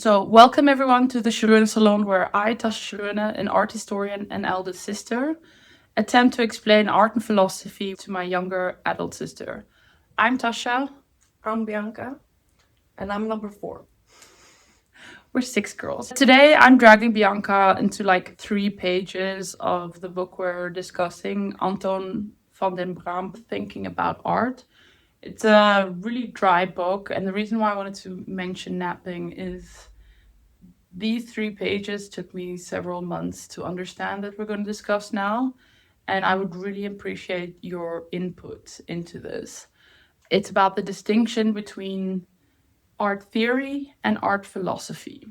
So, welcome everyone to the Sciarone Salon, where I, Tascha Sciarone, an art historian and eldest sister, attempt to explain art and philosophy to my younger adult sister. I'm Tascha. I'm Bianca, and I'm number 4. We're 6 girls. Today, I'm dragging Bianca into like 3 pages of the book we're discussing, Anton van den Bram, Thinking About Art. It's a really dry book, and the reason why I wanted to mention napping is these 3 pages took me several months to understand that we're going to discuss now, and I would really appreciate your input into this. It's about the distinction between art theory and art philosophy.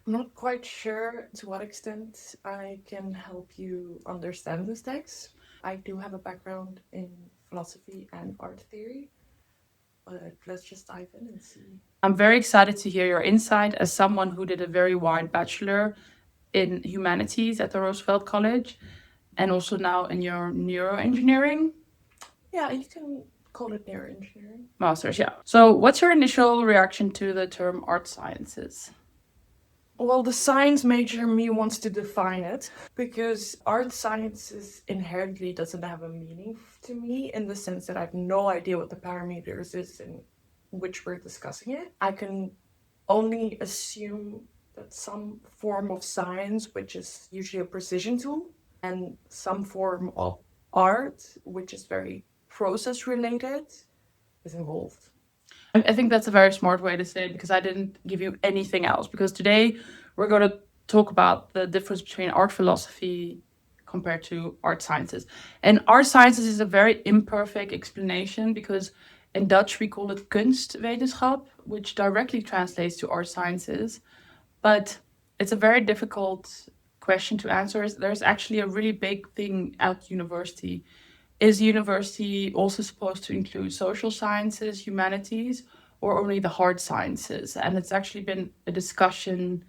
I'm not quite sure to what extent I can help you understand this text. I do have a background in philosophy and art theory, but let's just dive in and see. I'm very excited to hear your insight as someone who did a very wide bachelor in humanities at the Roosevelt College and also now in your neuro-engineering Yeah, you can call it neuro-engineering. masters. Yeah. So, what's your initial reaction to the term art sciences? Well, the science major in me wants to define it because art sciences inherently doesn't have a meaning to me in the sense that I have no idea what the parameters is in which we're discussing it. I can only assume that some form of science, which is usually a precision tool, and some form of art, which is very process related, is involved. I think that's a very smart way to say it because I didn't give you anything else. Because today we're going to talk about the difference between art philosophy compared to art sciences. And art sciences is a very imperfect explanation because in Dutch we call it kunstwetenschap, which directly translates to art sciences. But it's a very difficult question to answer. There's actually a really big thing at university. Is university also supposed to include social sciences, humanities, or only the hard sciences? And it's actually been a discussion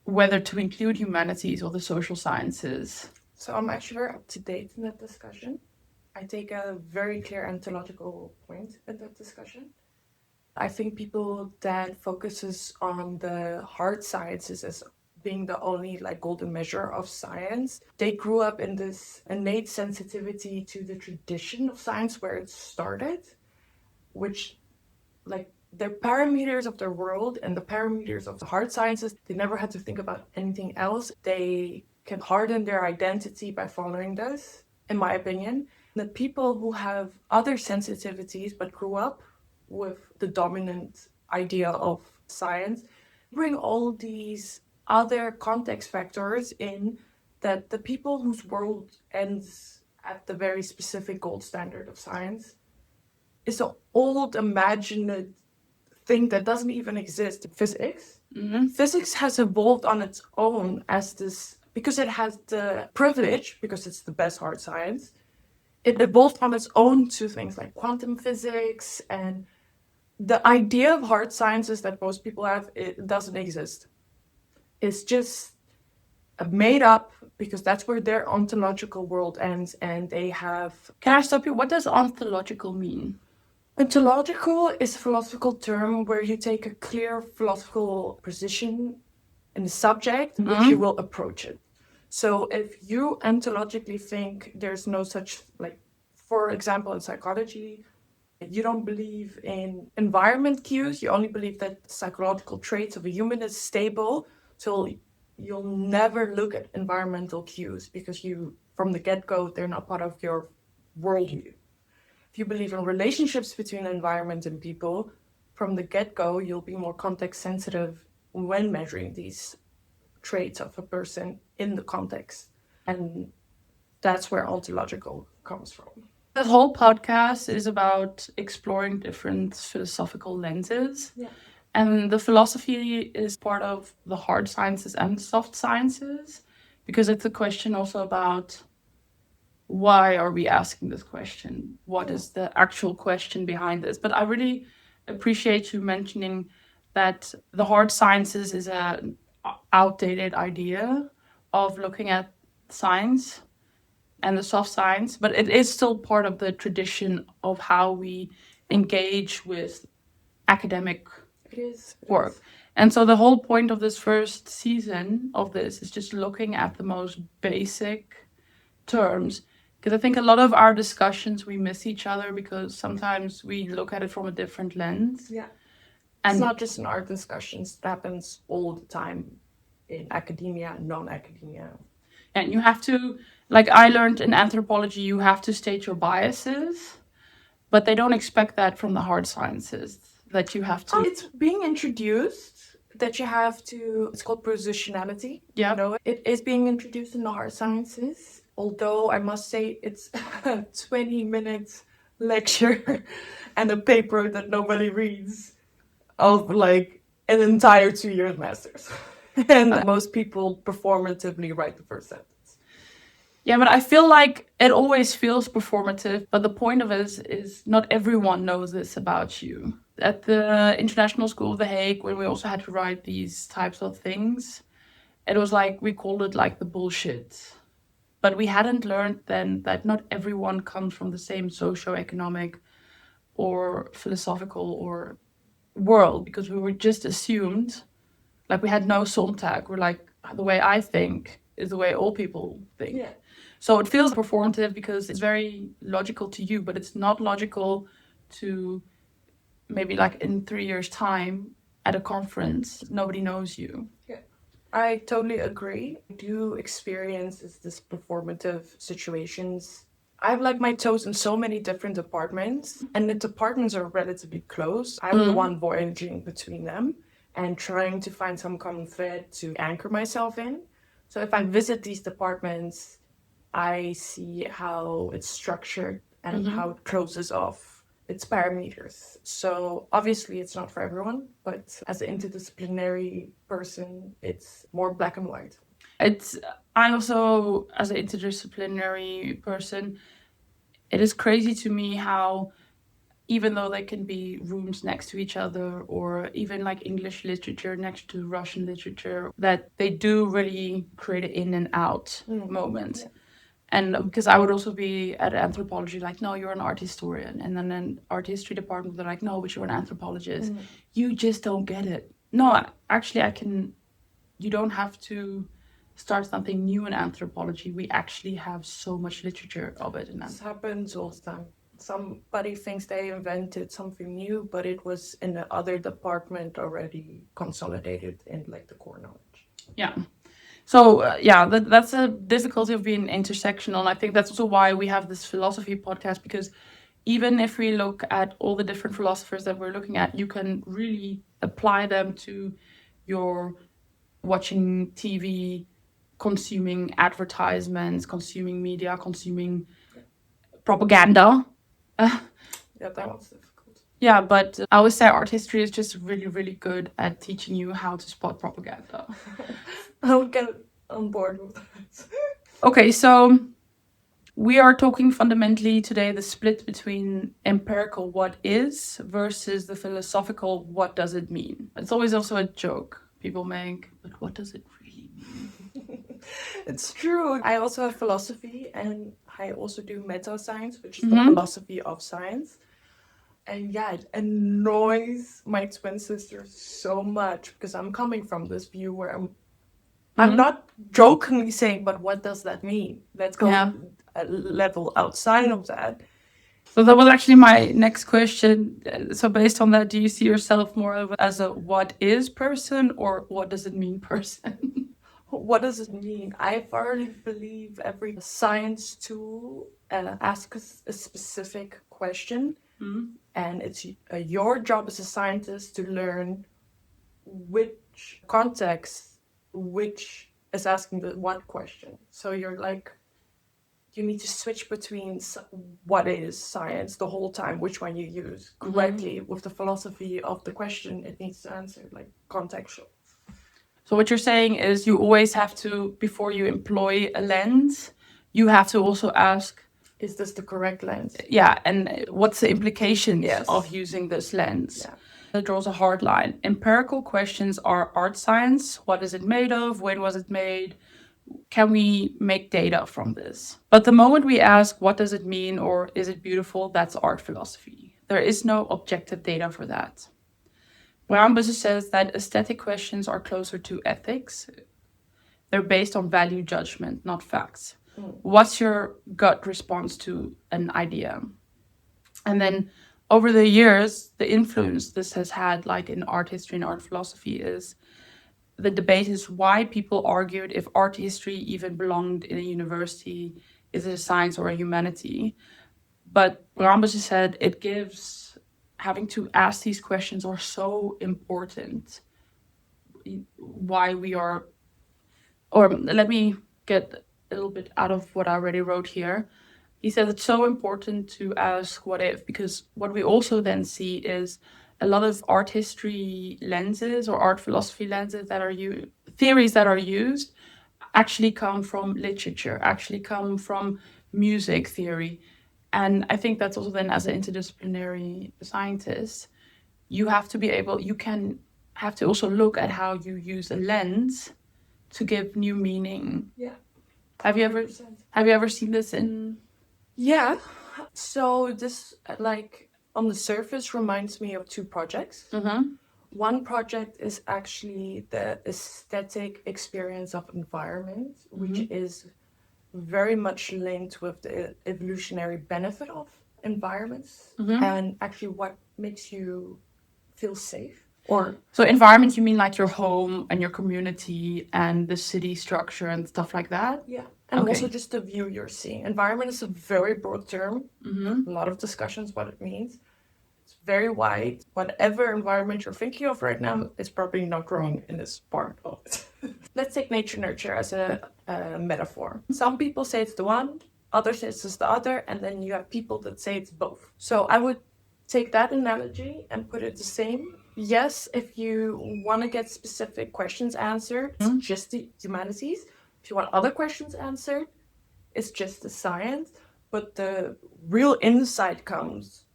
whether to include humanities or the social sciences. So I'm actually very up to date in that discussion. I take a very clear ontological point in that discussion. I think people that focuses on the hard sciences as being the only like golden measure of science, they grew up in this innate sensitivity to the tradition of science where it started, which like the parameters of their world and the parameters of the hard sciences, they never had to think about anything else. They can harden their identity by following this, in my opinion. The people who have other sensitivities but grew up with the dominant idea of science bring all these other context factors in that the people whose world ends at the very specific gold standard of science is an old imagined thing that doesn't even exist. Physics. Mm-hmm. Physics has evolved on its own as this because it has the privilege, because it's the best hard science. It evolved on its own to things like quantum physics, and the idea of hard sciences that most people have, it doesn't exist. It's just made up because that's where their ontological world ends, and they have. Can I stop you? What does ontological mean? Ontological is a philosophical term where you take a clear philosophical position in the subject in which you will approach it. So if you ontologically think there's no such, like, for example, in psychology, you don't believe in environment cues, you only believe that psychological traits of a human is stable, so you'll never look at environmental cues because you, from the get-go, they're not part of your worldview. If you believe in relationships between environment and people, from the get-go, you'll be more context sensitive when measuring these traits of a person in the context. And that's where ontological comes from. This whole podcast is about exploring different philosophical lenses. Yeah. And the philosophy is part of the hard sciences and the soft sciences because it's a question also about why are we asking this question? What is the actual question behind this? But I really appreciate you mentioning that the hard sciences is an outdated idea of looking at science and the soft science, but it is still part of the tradition of how we engage with academic It is. work. And so the whole point of this first season of this is just looking at the most basic terms. Because I think a lot of our discussions, we miss each other because sometimes we look at it from a different lens. Yeah. And It's not just in art discussions, it happens all the time in academia and non-academia. and you have to, like I learned in anthropology, you have to state your biases, but they don't expect that from the hard sciences, that you have to. It's being introduced that you have to, it's called positionality. Yeah. You know, it is being introduced in the hard sciences, although I must say it's a 20-minute lecture and a paper that nobody reads of like an entire 2 year master's. And most people performatively write the first sentence. Yeah, but I feel like it always feels performative. But the point of it is not everyone knows this about you. At the International School of The Hague, when we also had to write these types of things, it was like we called it like the bullshit. But we hadn't learned then that not everyone comes from the same socio-economic or philosophical or world, because we were just assumed, like we had no Sontag. We're like, the way I think is the way all people think. Yeah. So it feels performative because it's very logical to you, but it's not logical to maybe like in 3 years' time at a conference, nobody knows you. Yeah. I totally agree. I do experience this performative situations. I have like my toes in so many different departments, and the departments are relatively close. I'm the one voyaging between them and trying to find some common thread to anchor myself in. So if I visit these departments, I see how it's structured and how it closes off its parameters. So obviously it's not for everyone, but as an interdisciplinary person, it's more black and white. I also, as an interdisciplinary person, it is crazy to me how, even though there can be rooms next to each other, or even like English literature next to Russian literature, that they do really create an in and out moment. Yeah. And because I would also be at anthropology, like, no, you're an art historian. And then an art history department, they're like, no, but you're an anthropologist. You just don't get it. No, actually, you don't have to start something new in anthropology. We actually have so much literature of it in This happens all the time. Somebody thinks they invented something new, but it was in the other department already consolidated in like the core knowledge. Yeah. So that's a difficulty of being intersectional. And I think that's also why we have this philosophy podcast, because even if we look at all the different philosophers that we're looking at, you can really apply them to your watching TV, consuming advertisements, consuming media, consuming propaganda. Yeah, that was difficult. Yeah, but I always say art history is just really, really good at teaching you how to spot propaganda. I'll get on board with that. Okay, so we are talking fundamentally today the split between empirical what is versus the philosophical what does it mean. It's always also a joke people make, but what does it really mean? It's true. I also have philosophy, and I also do meta-science, which is the philosophy of science. And yeah, it annoys my twin sister so much because I'm coming from this view where I'm not jokingly saying, but what does that mean? Let's go a level outside of that. So that was actually my next question. So based on that, do you see yourself more as a what is person or what does it mean person? What does it mean? I thoroughly believe every science tool asks a specific question. And it's your job as a scientist to learn which context, which is asking the what question. So you're like, you need to switch between what is science the whole time, which one you use correctly. With the philosophy of the question, it needs to answer like contextual. So what you're saying is you always have to, before you employ a lens, you have to also ask, is this the correct lens? Yeah, and what's the implications of using this lens? Yeah. That draws a hard line. Empirical questions are art science. What is it made of? When was it made? Can we make data from this? But the moment we ask, what does it mean, or is it beautiful? That's art philosophy. There is no objective data for that. Breambussche says that aesthetic questions are closer to ethics. They're based on value judgment, not facts. What's your gut response to an idea? And then over the years, the influence this has had, like in art history and art philosophy, is the debate is why people argued if art history even belonged in a university, is it a science or a humanity? But Breambussche said it gives, having to ask these questions are so important. Why we are, or let me get a little bit out of what I already wrote here. He says it's so important to ask what if, because what we also then see is a lot of art history lenses or art philosophy lenses that are theories that are used actually come from literature, actually come from music theory. And I think that's also then, as an interdisciplinary scientist, you have to be able, you can have to also look at how you use a lens to give new meaning. Yeah. Have you ever seen this in? Yeah. So this, like, on the surface reminds me of two projects. One project is actually the aesthetic experience of environment, which is very much linked with the evolutionary benefit of environments and actually what makes you feel safe. Or So environment, you mean like your home and your community and the city structure and stuff like that? yeah, and Okay. also just the view you're seeing. Environment is a very broad term. A lot of discussions what it means. It's very wide. Whatever environment you're thinking of right now is probably not growing in this part of it. Let's take nature nurture as a metaphor. Some people say it's the one, others say it's the other, and then you have people that say it's both. So I would take that analogy and put it the same. Yes, if you want to get specific questions answered, it's just the humanities. If you want other questions answered, it's just the science. But the real insight comes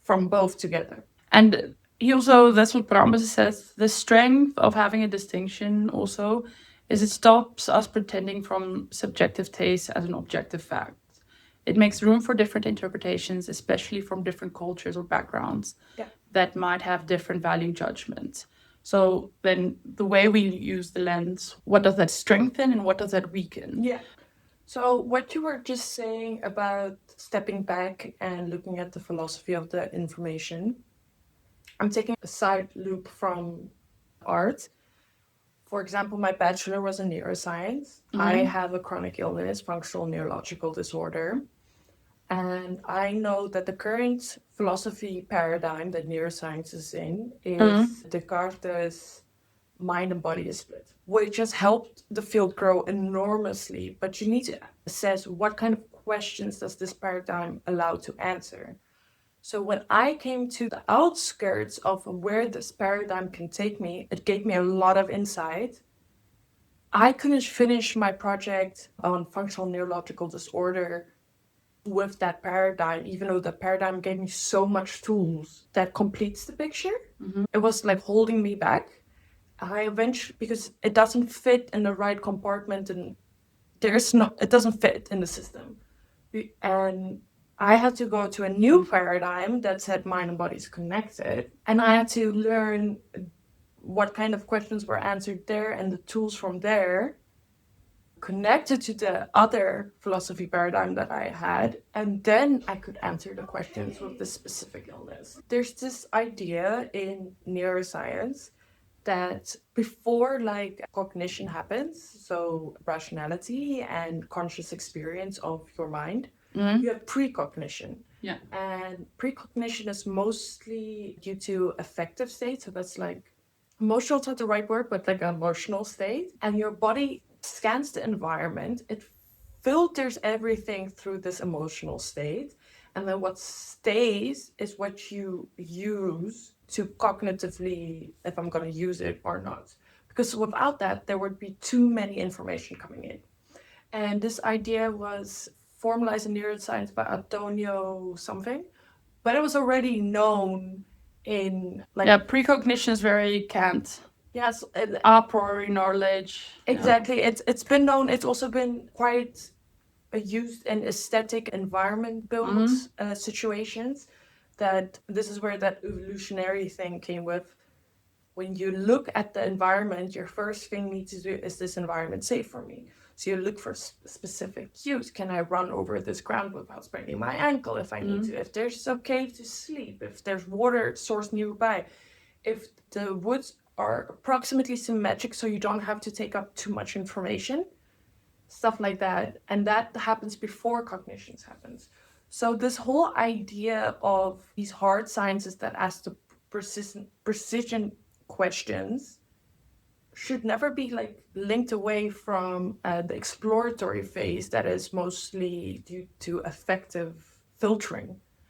from both together. And he also, that's what Breambussche says, the strength of having a distinction also is it stops us pretending from subjective taste as an objective fact. It makes room for different interpretations, especially from different cultures or backgrounds that might have different value judgments. So then the way we use the lens, what does that strengthen and what does that weaken? Yeah. So what you were just saying about stepping back and looking at the philosophy of the information, I'm taking a side loop from art. For example, my bachelor was in neuroscience. I have a chronic illness, functional neurological disorder. And I know that the current philosophy paradigm that neuroscience is in is Descartes' mind and body is split, which has helped the field grow enormously. But you need to assess what kind of questions does this paradigm allow to answer. So when I came to the outskirts of where this paradigm can take me, it gave me a lot of insight. I couldn't finish my project on functional neurological disorder with that paradigm, even though the paradigm gave me so much tools that completes the picture. It was like holding me back. I eventually, because it doesn't fit in the right compartment and it doesn't fit in the system. And I had to go to a new paradigm that said mind and body is connected. And I had to learn what kind of questions were answered there and the tools from there connected to the other philosophy paradigm that I had. And then I could answer the questions with the specific illness. There's this idea in neuroscience that before like cognition happens, so rationality and conscious experience of your mind, you have precognition. Yeah. And precognition is mostly due to affective state. So that's like emotional is not the right word, but like an emotional state. And your body scans the environment, it filters everything through this emotional state. And then what stays is what you use to cognitively, if I'm going to use it or not. Because without that, there would be too many information coming in. And this idea was formalized in neuroscience by Antonio something, but it was already known in like... Yeah, precognition is very Kant. Yes. A priori knowledge. Exactly. Yeah. It's been known. It's also been quite used in aesthetic environment built situations. That this is where that evolutionary thing came with. when you look at the environment, your first thing you need to do is this environment safe for me? So you look for specific cues. Can I run over this ground without spraining my ankle if I need to? If there's okay to sleep, if there's water source nearby, if the woods are approximately symmetric so you don't have to take up too much information, stuff like that. And that happens before cognitions happens. So this whole idea of these hard sciences that ask the precision questions should never be like linked away from the exploratory phase that is mostly due to effective filtering.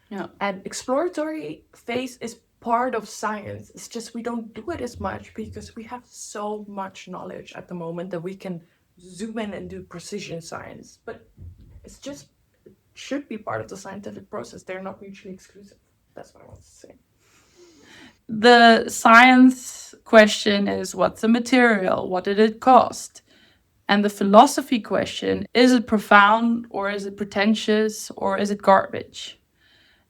Yeah. And exploratory phase is part of science. It's just we don't do it as much because we have so much knowledge at the moment that we can zoom in and do precision science. But it's just it should be part of the scientific process. They're not mutually exclusive. That's what I want to say. The science question is, what's the material? What did it cost? And the philosophy question, is it profound or is it pretentious or is it garbage?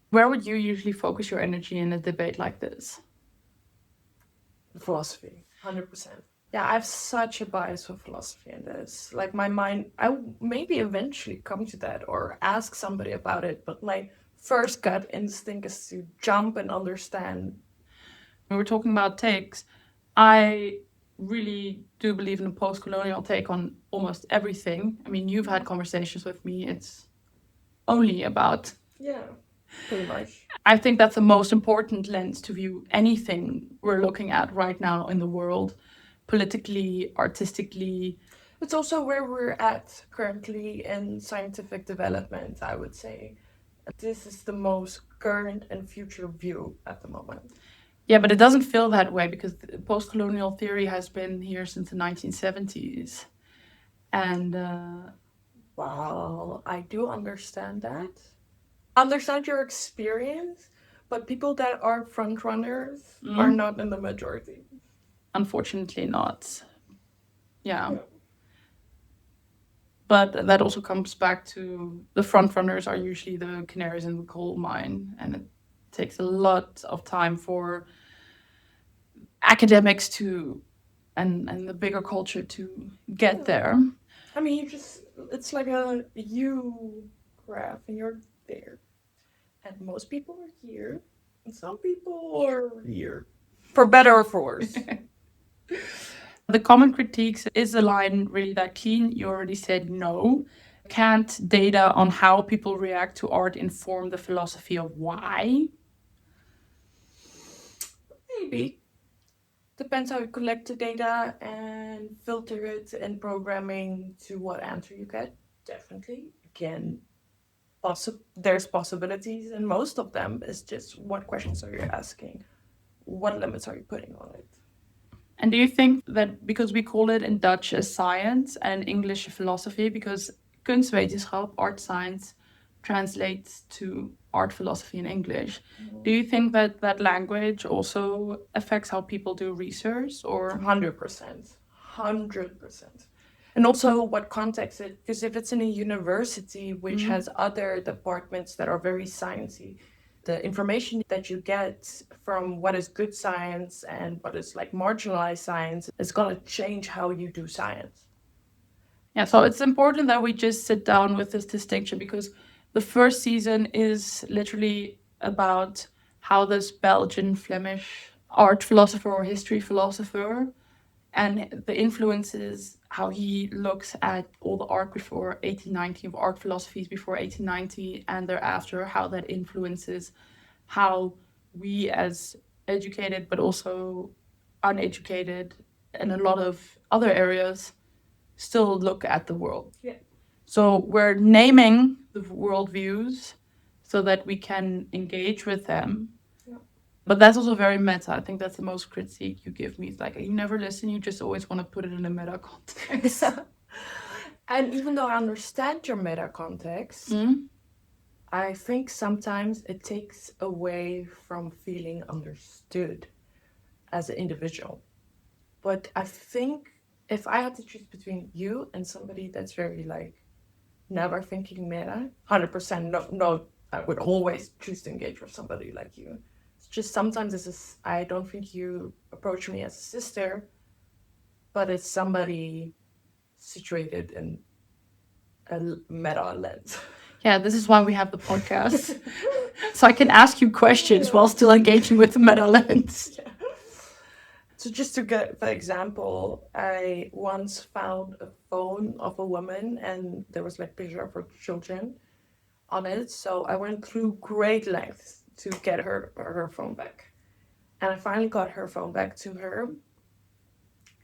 Where would you usually focus your energy in a debate like this? Philosophy, 100%. Yeah, I have such a bias for philosophy in this. Like my mind, I maybe eventually come to that or ask somebody about it, but my first gut instinct is to jump and understand. When we're talking about takes, I really do believe in a post-colonial take on almost everything. I mean, you've had conversations with me. It's only about... Yeah, pretty much. I think that's the most important lens to view anything we're looking at right now in the world, politically, artistically. It's also where we're at currently in scientific development, I would say. This is the most current and future view at the moment. Yeah, but it doesn't feel that way because post-colonial theory has been here since the 1970s. And Well, I do understand that. Understand your experience, but people that are front runners are not in the majority. Unfortunately not. Yeah. But that also comes back to the front runners are usually the canaries in the coal mine, and it takes a lot of time for academics to and the bigger culture to get there. I mean, it's like a U graph, and you're there. And most people are here, and some people are here. For better or for worse. The common critiques, is the line really that clean? You already said no. Can't data on how people react to art inform the philosophy of why? Maybe. Depends how you collect the data and filter it in programming to what answer you get. Definitely. Again, there's possibilities, and most of them is just what questions are you asking? What limits are you putting on it? And do you think that because we call it in Dutch a science and in English a philosophy, because kunstwetenschap, art science, translates to art philosophy in English, do you think that that language also affects how people do research, or 100%. 100%. And also what context it, because if it's in a university which has other departments that are very sciencey, the information that you get from what is good science and what is like marginalized science is going to change how you do science. Yeah, so it's important that we just sit down with this distinction because the first season is literally about how this Belgian Flemish art philosopher or history philosopher and the influences, how he looks at all the art before 1890, of art philosophies before 1890 and thereafter, how that influences how we as educated but also uneducated in a lot of other areas still look at the world. Yeah. So we're naming the worldviews so that we can engage with them. Yeah. But that's also very meta. I think that's the most critique you give me. It's like you never listen, you just always want to put it in a meta context. And even though I understand your meta context, I think sometimes it takes away from feeling understood as an individual. But I think if I had to choose between you and somebody that's very like never thinking meta, 100% no, I would always choose to engage with somebody like you. just sometimes I don't think you approach me as a sister, but it's somebody situated in a meta lens. Yeah, this is why we have the podcast. So I can ask you questions while still engaging with the meta lens. Yeah. So just to get the example, I once found a phone of a woman and there was like picture of her children on it. So I went through great lengths to get her phone back. And I finally got her phone back to her.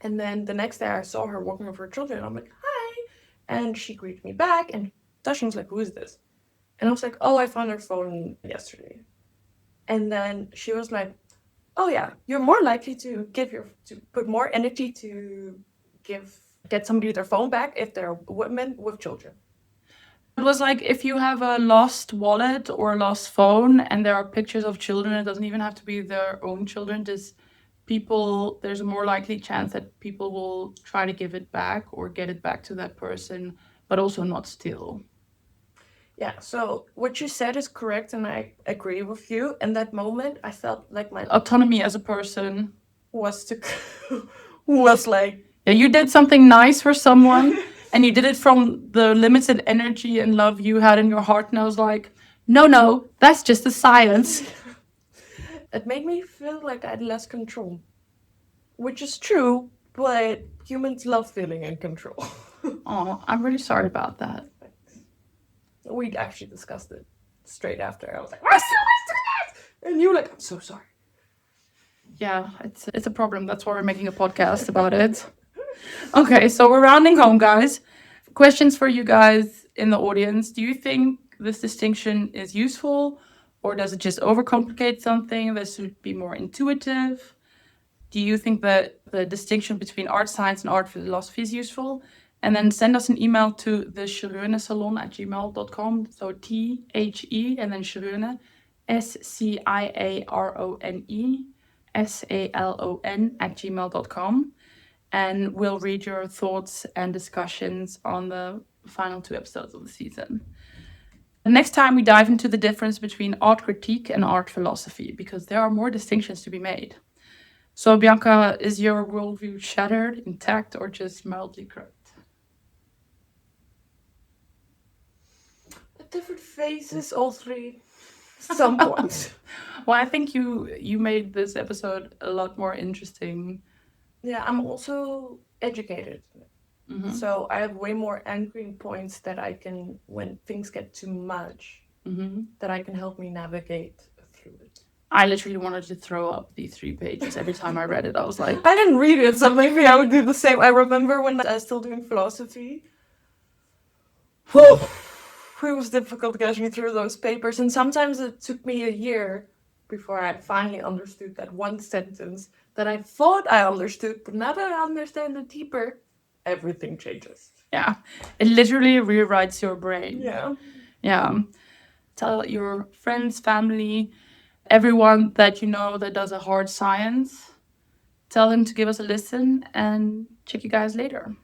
And then the next day I saw her walking with her children. I'm like, hi. And she greeted me back and Tascha was like, who is this? And I was like, oh, I found her phone yesterday. And then she was like, oh yeah, you're more likely to put more energy to get somebody their phone back if they're women with children. It was like if you have a lost wallet or a lost phone and there are pictures of children, it doesn't even have to be their own children. There's a more likely chance that people will try to give it back or get it back to that person, but also not steal. Yeah, so what you said is correct and I agree with you. In that moment, I felt like my Autonomy as a person was like, yeah, you did something nice for someone and you did it from the limited energy and love you had in your heart. And I was like, no, that's just the science. It made me feel like I had less control, which is true, but humans love feeling in control. Oh, I'm really sorry about that. We actually discussed it straight after. I was like, why do that? And you were like, I'm so sorry. Yeah, it's a problem. That's why we're making a podcast about it. Okay, so we're rounding home, guys. Questions for you guys in the audience. Do you think this distinction is useful, or does it just overcomplicate something that should be more intuitive? Do you think that the distinction between art science and art philosophy is useful? And then send us an email to the Sciarone Salon at gmail.com. So THE and then Sciarone, SCIARONE SALON at gmail.com. And we'll read your thoughts and discussions on the final 2 episodes of the season. The next time we dive into the difference between art critique and art philosophy, because there are more distinctions to be made. So, Bianca, is your worldview shattered, intact, or just mildly corrupt? At different phases, all three, somewhat. Well, I think you made this episode a lot more interesting. Yeah, I'm also educated. Mm-hmm. So I have way more anchoring points that I can, when things get too much, that I can help me navigate through it. I literally wanted to throw up these 3 pages every time I read it. I was like, I didn't read it, so maybe I would do the same. I remember when I was still doing philosophy. Whoa, it was difficult getting through those papers, and sometimes it took me a year before I finally understood that one sentence that I thought I understood, but now that I understand it deeper, everything changes. Yeah, it literally rewrites your brain. Yeah. Tell your friends, family, everyone that you know that does a hard science. Tell them to give us a listen and check you guys later.